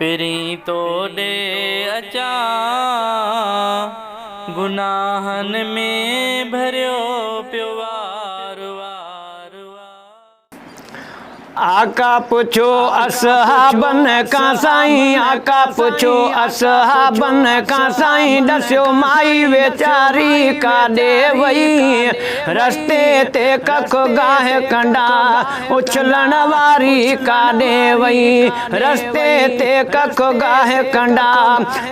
पिरी तो दे अचा गुनाहन में भरियो पियो वार वार आका पुछो असहाबन का साईं, आका पुछो असहाबन का साईं, दस्यो माई वेचारी काॾे वई, रस्ते ते कख गाह कंडा उछलण वारी काॾे वई, रस्ते ते कख गाह कंडा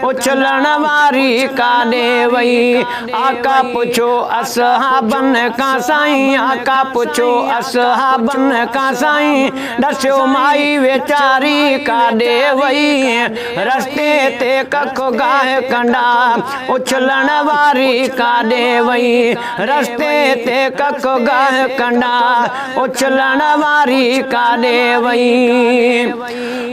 उछलण वारी काॾे वई। आका पुछो असहाबन का साईं, आका पुछो असहाबन का साईं, दस्यो माई वेचारी काॾे वई, रस्ते ते कख गाह कंडा उछलण वारी काॾे वई, रस्ते ते कख गाह कंडा उछलण वारी काॾे वई।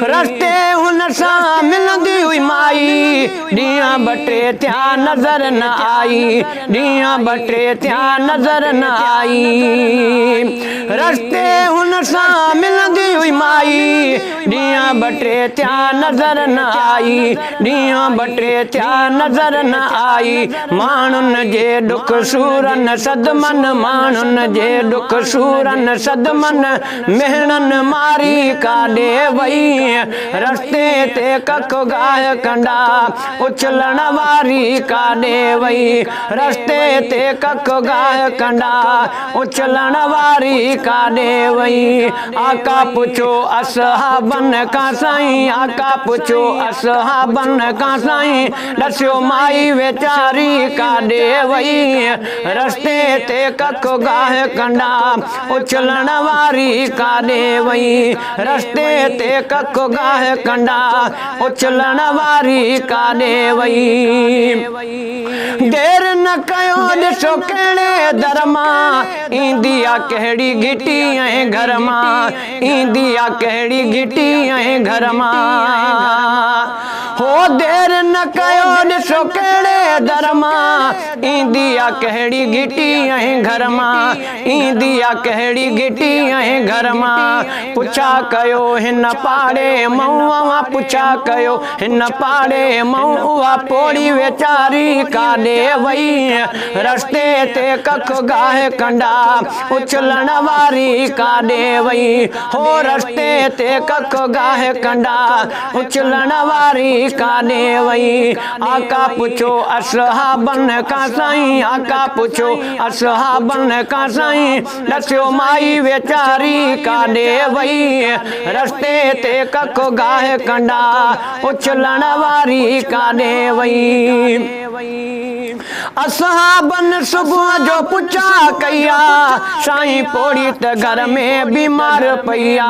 रस्ते हुन सां मिलंदी हुई माई, ॾींहं ॿ टे थिया नज़र न आई, ॾींहं ॿ टे थिया नज़र न आई। रस्ते हुन सां मिलंदी हुई माई, ॾींहं ॿ टे थिया नज़र न आई, ॾींहं ॿ टे थिया नज़र न आई। माण्हुनि जे दुख सूरनि सदमन, माण्हुनि जे दुख सूरनि सदमन, मेहणनि मारी काॾे वई, रस्ते ते कख गाह कंडा उछलण वारी काॾे वई, रस्ते ते कख गाह कंडा उछलण वारी काॾे वई। आका पुछो असहाबन का साईं, आका पुछो असहाबन का साईं, दस्यो माई वेचारी काॾे वई, रस्ते ते कख गाह कंडा उछलण वारी काॾे वई, रस्ते ते कख गाह कंडा उछलण वारी काॾे वई। देर न कयो ॾिसो कहिड़े दर मां ईंदी आ कहिड़ी घिटी ऐं घर मां, ईंदी आ कहिड़ी घिटी ऐं घर मां। हो देर न कयो ॾिसो कहिड़े दर मां ईंदी आ कहिड़ी घिटी ऐं घर मां, ईंदी आ कहिड़ी घिटी ऐं घर मां। पुछा कयो हिन पाड़े मऊआ, पुछा कयो हिन पाड़े मऊआ, पोड़ी वेचारी काॾे वई, रस्ते ते कख गाह कंडा उछलण वारी काॾे वई, हो रस्ते ते कख गाह कंडा उछलण वारी काॾे वई। आका पुछो असहाबन का साईं, आका पुछो असहाबन का साईं, दस्यो माई वेचारी काॾे वई, रस्ते ते कख गाह कंडा उछलण वारी काॾे वई। असहाबन सुबुह जो पुछा कया, साईं पोड़ी त घर में बीमार पईया,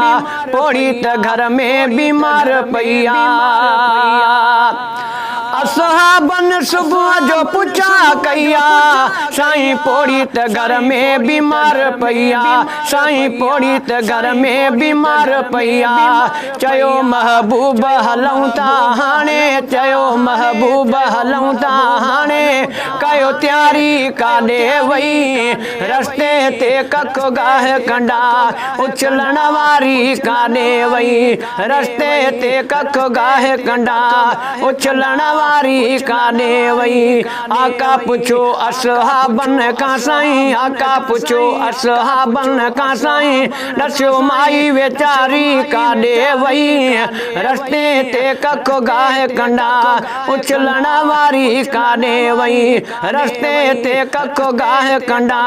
पोड़ी त घर में बीमार पईया। असहाबन सुबुह जो पुछा कया, साईं पोड़ी त घर में बीमार पईया, साईं पोड़ी त घर में बीमार पईया। चयो महबूब हलऊं था हाणे, चयो महबूब हलऊं था हाणे, कयो तयारी काॾे वई, रस्ते ते कख गाह कंडा उछलण वारी काॾे वई, रस्ते ते कख गाह कंडा उछलण वारी काॾे वई। आका पुछो असहाबन का साईं, आका पुछो असहाबन का साईं, दस्यो माई वेचारी काॾे वई, रस्ते ते कख गाह कंडा उछलण वारी काॾे वई, रस्ते ते कख गाह कंडा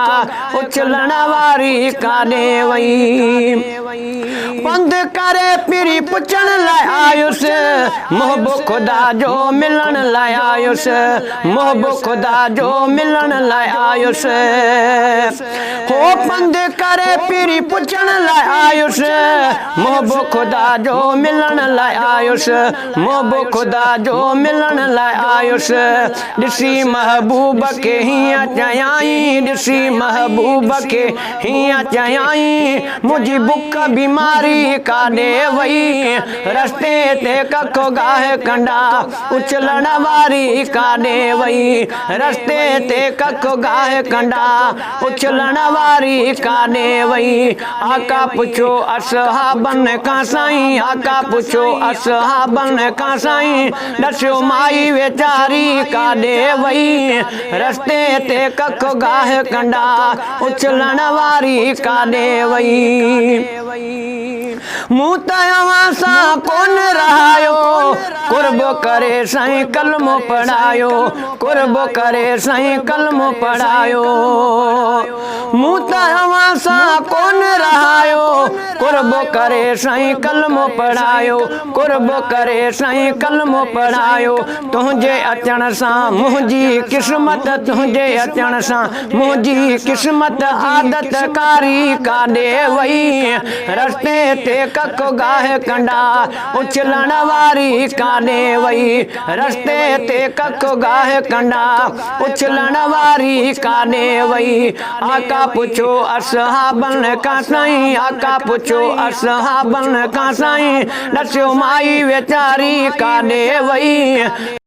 उछलण वारी काॾे वई। पंध करे पिरी पुछण लाइ आयुसि, मोहबो ख़ुदा जो मिलण लाइ आयुसि, मोहबो ख़ुदा जो मिलण लाइ आयुसि। हो पंध करे पिरी पुछण लाइ आयुसि, मोहबो ख़ुदा जो मिलण लाइ आयुसि, मोहबो ख़ुदा जो मिलण लाइ आयुसि। ॾिसी महबूब खे हीअं चयाई, ॾिसी महबूब खे हीअं चयाई, मुंहिंजी बुख बीमारी पढ़ाई काॾे वई रस्ते ते कखो गाह कंडा उछलण वारी काॾे वई रस्ते ते कखो गाह कंडा उछलण वारी काॾे वई आका पुछो असहाबन खां साईं आका पुछो असहाबन खां साईं दस्यो माई वेचारी काॾे वई रस्ते ते कखो गाह कंडा उछलण वारी काॾे वई मूं त अवां सां कोन रहायो कुर्ब करे साईं कलमो पढ़ायो कुर्ब करे साईं कलमो पढ़ायो मूं त अवां सां कोन रहायो कुर्ब करे साईं कलमो पढ़ायो कुर्ब करे साईं कलमो पढ़ायो तुंहिंजे अचण सां मुंहिंजी क़िस्मत तुंहिंजे अचण सां मुंहिंजी क़िस्मत आदत कारी काॾे वई रस्ते ते कखो गाह कंडा उछलण वारी काॾे वई रस्ते ते कखो गाह कंडा उछलण वारी काॾे वई आका पुछो असहाबन खां साईं आका पुछो असहाबन खां साईं दस्यो माई वेचारी काॾे वई